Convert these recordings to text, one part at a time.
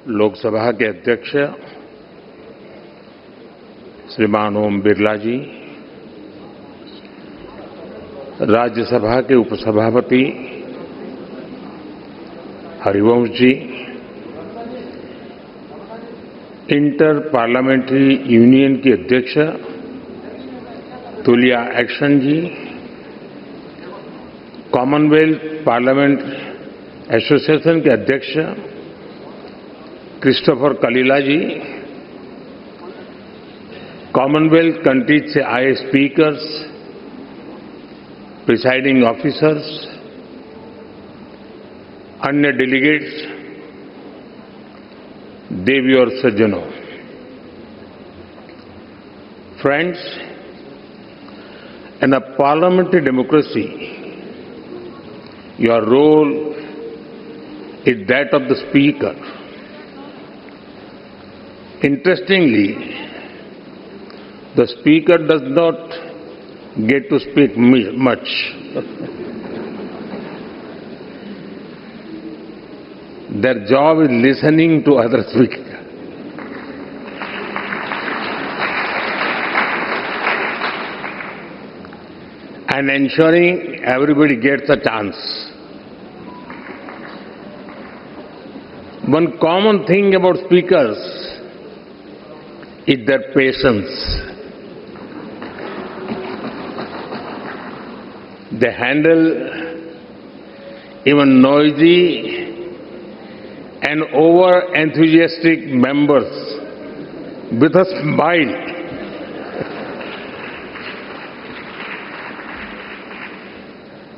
लोकसभा के अध्यक्ष श्रीमान ओम बिरला जी, राज्यसभा के उपसभापति Harivansh ji, inter parliamentary union की अध्यक्ष तुलिया एक्शन जी, कॉमनवेल्थ पार्लियामेंट एसोसिएशन के अध्यक्ष क्रिस्टोफर कलीला जी, कॉमनवेल्थ कंट्रीज से आए स्पीकर्स, प्रिसाइडिंग ऑफिसर्स, अन्य डेलीगेट्स, देवी और सज्जनों, friends, in a parliamentary democracy, your role is that of the speaker. Interestingly, the speaker does not get to speak much. Their job is listening to other speakers. And ensuring everybody gets a chance. One common thing about speakers is their patience. They handle even noisy and over-enthusiastic members with a smile.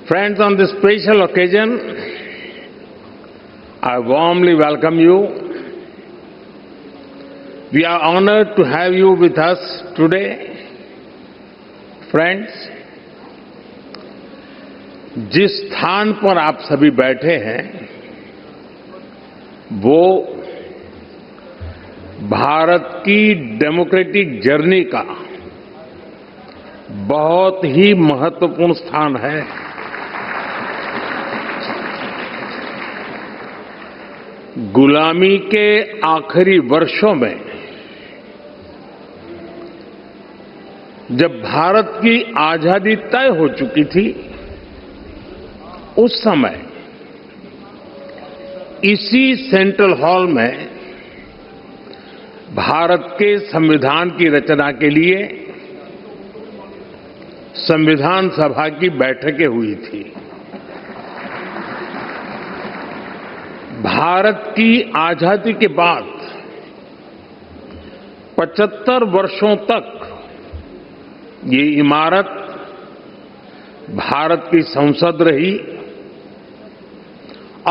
Friends, on this special occasion, I warmly welcome you. We are honored to have you with us today. Friends, जिस स्थान पर आप सभी बैठे हैं, वो भारत की democratic journey का बहुत ही महत्वपूर्ण स्थान है। गुलामी के आखिरी वर्षों में जब भारत की आजादी तय हो चुकी थी, उस समय इसी सेंट्रल हॉल में भारत के संविधान की रचना के लिए संविधान सभा की बैठकें हुई थी। भारत की आजादी के बाद 75 वर्षों तक ये इमारत भारत की संसद रही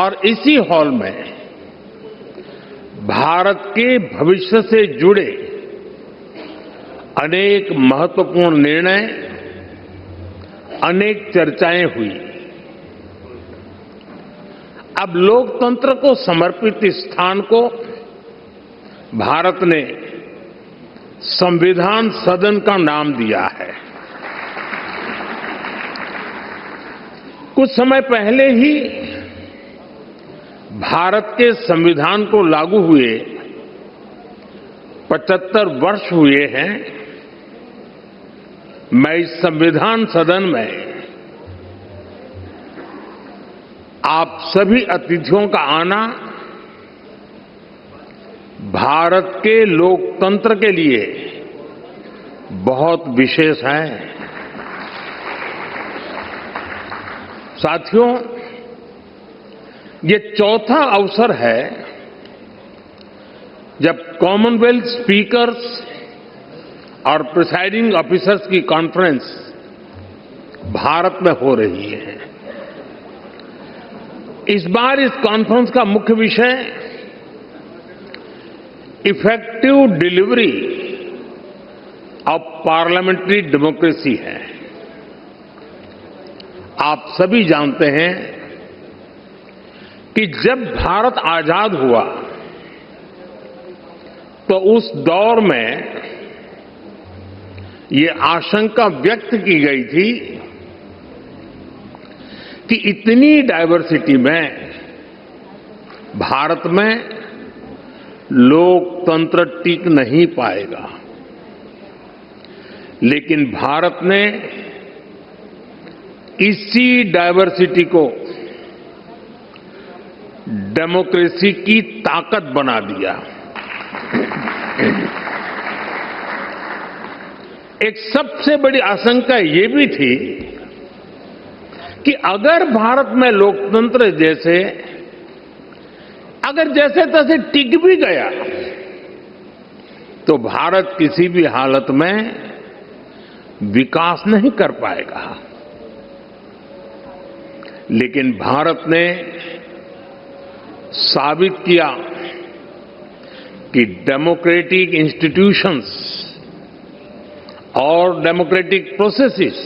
और इसी हॉल में भारत के भविष्य से जुड़े अनेक महत्वपूर्ण निर्णय, अनेक चर्चाएं हुई। अब लोकतंत्र को समर्पित इस स्थान को भारत ने संविधान सदन का नाम दिया है। कुछ समय पहले ही भारत के संविधान को लागू हुए 75 वर्ष हुए हैं। मैं इस संविधान सदन में आप सभी अतिथियों का आना भारत के लोकतंत्र के लिए बहुत विशेष है। साथियों, ये चौथा अवसर है जब कॉमनवेल्थ स्पीकर्स और प्रिसाइडिंग ऑफिसर्स की कॉन्फ्रेंस भारत में हो रही है। इस बार इस कॉन्फ्रेंस का मुख्य विषय effective delivery of parliamentary democracy है। आप सभी जानते हैं कि जब भारत आजाद हुआ तो उस दौर में ये आशंका व्यक्त की गई थी कि इतनी डायवर्सिटी में भारत में लोकतंत्र टिक नहीं पाएगा। लेकिन भारत ने इसी डायवर्सिटी को डेमोक्रेसी की ताकत बना दिया। एक सबसे बड़ी आशंका ये भी थी कि अगर भारत में लोकतंत्र अगर जैसे तैसे टिक भी गया तो भारत किसी भी हालत में विकास नहीं कर पाएगा। लेकिन भारत ने साबित किया कि डेमोक्रेटिक इंस्टीट्यूशंस और डेमोक्रेटिक प्रोसेसेस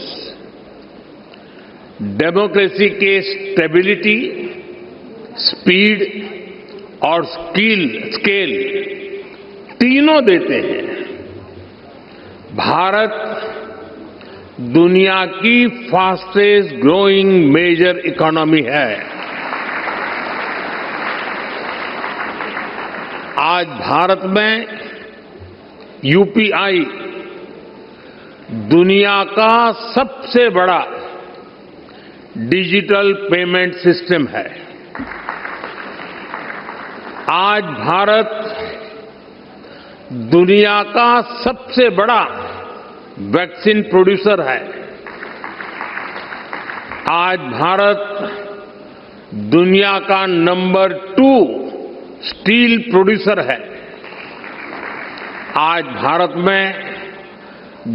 डेमोक्रेसी के स्टेबिलिटी, स्पीड और स्केल तीनों देते हैं। भारत दुनिया की फास्टेस्ट ग्रोइंग मेजर इकोनॉमी है। आज भारत में यूपीआई दुनिया का सबसे बड़ा डिजिटल पेमेंट सिस्टम है। आज भारत दुनिया का सबसे बड़ा वैक्सीन प्रोड्यूसर है। आज भारत दुनिया का नंबर 2 स्टील प्रोड्यूसर है। आज भारत में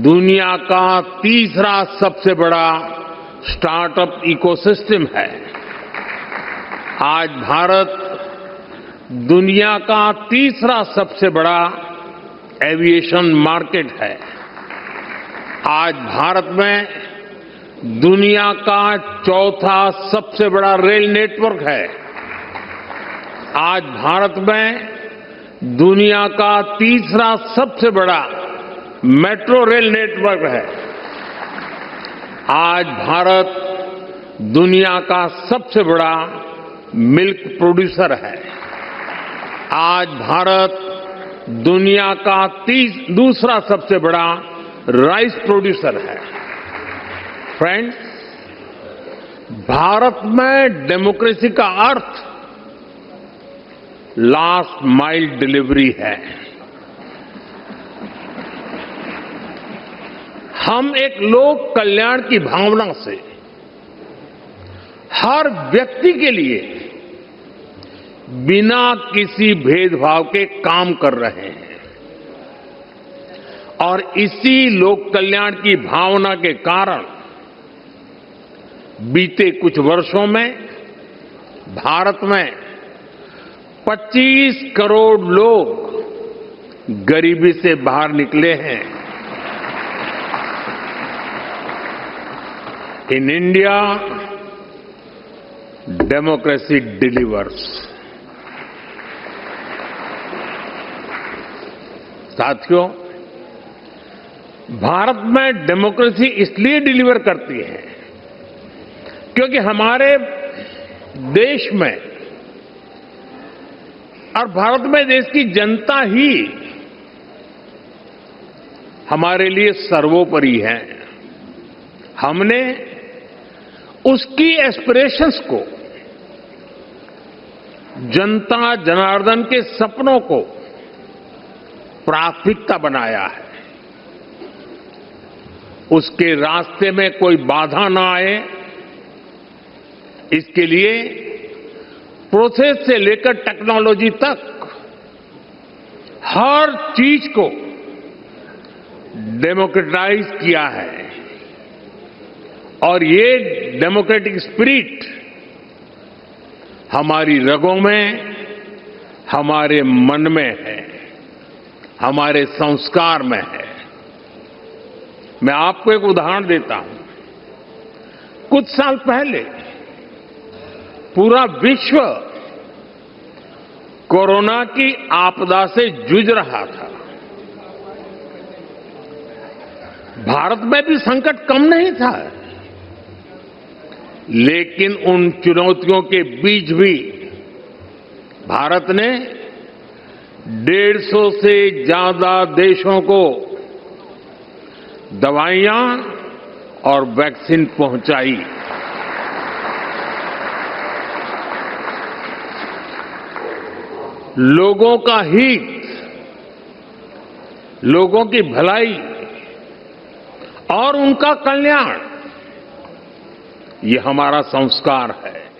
दुनिया का तीसरा सबसे बड़ा स्टार्टअप इकोसिस्टम है। आज भारत दुनिया का तीसरा सबसे बड़ा एविएशन मार्केट है। आज भारत में दुनिया का चौथा सबसे बड़ा रेल नेटवर्क है। आज भारत में दुनिया का तीसरा सबसे बड़ा मेट्रो रेल नेटवर्क है। आज भारत दुनिया का सबसे बड़ा मिल्क प्रोड्यूसर है। आज भारत दुनिया का दूसरा सबसे बड़ा राइस प्रोड्यूसर है। फ्रेंड्स, भारत में डेमोक्रेसी का अर्थ लास्ट माइल डिलीवरी है। हम एक लोक कल्याण की भावना से हर व्यक्ति के लिए बिना किसी भेदभाव के काम कर रहे हैं और इसी लोक कल्याण की भावना के कारण बीते कुछ वर्षों में भारत में 25 करोड़ लोग गरीबी से बाहर निकले हैं। In India democracy delivers. साथियों, भारत में डेमोक्रेसी इसलिए डिलीवर करती है क्योंकि हमारे देश में और भारत में देश की जनता ही हमारे लिए सर्वोपरि है। हमने उसकी एस्पिरेशंस को, जनता जनार्दन के सपनों को प्राथमिकता बनाया है। उसके रास्ते में कोई बाधा ना आए, इसके लिए प्रोसेस से लेकर टेक्नोलॉजी तक हर चीज को डेमोक्रेटाइज किया है और ये डेमोक्रेटिक स्पिरिट हमारी रगों में, हमारे मन में है, हमारे संस्कार में है। मैं आपको एक उदाहरण देता हूं। कुछ साल पहले पूरा विश्व कोरोना की आपदा से जूझ रहा था। भारत में भी संकट कम नहीं था, लेकिन उन चुनौतियों के बीच भी भारत ने 150 से ज्यादा देशों को दवाइयां और वैक्सीन पहुंचाई। लोगों का हित, लोगों की भलाई और उनका कल्याण, ये हमारा संस्कार है।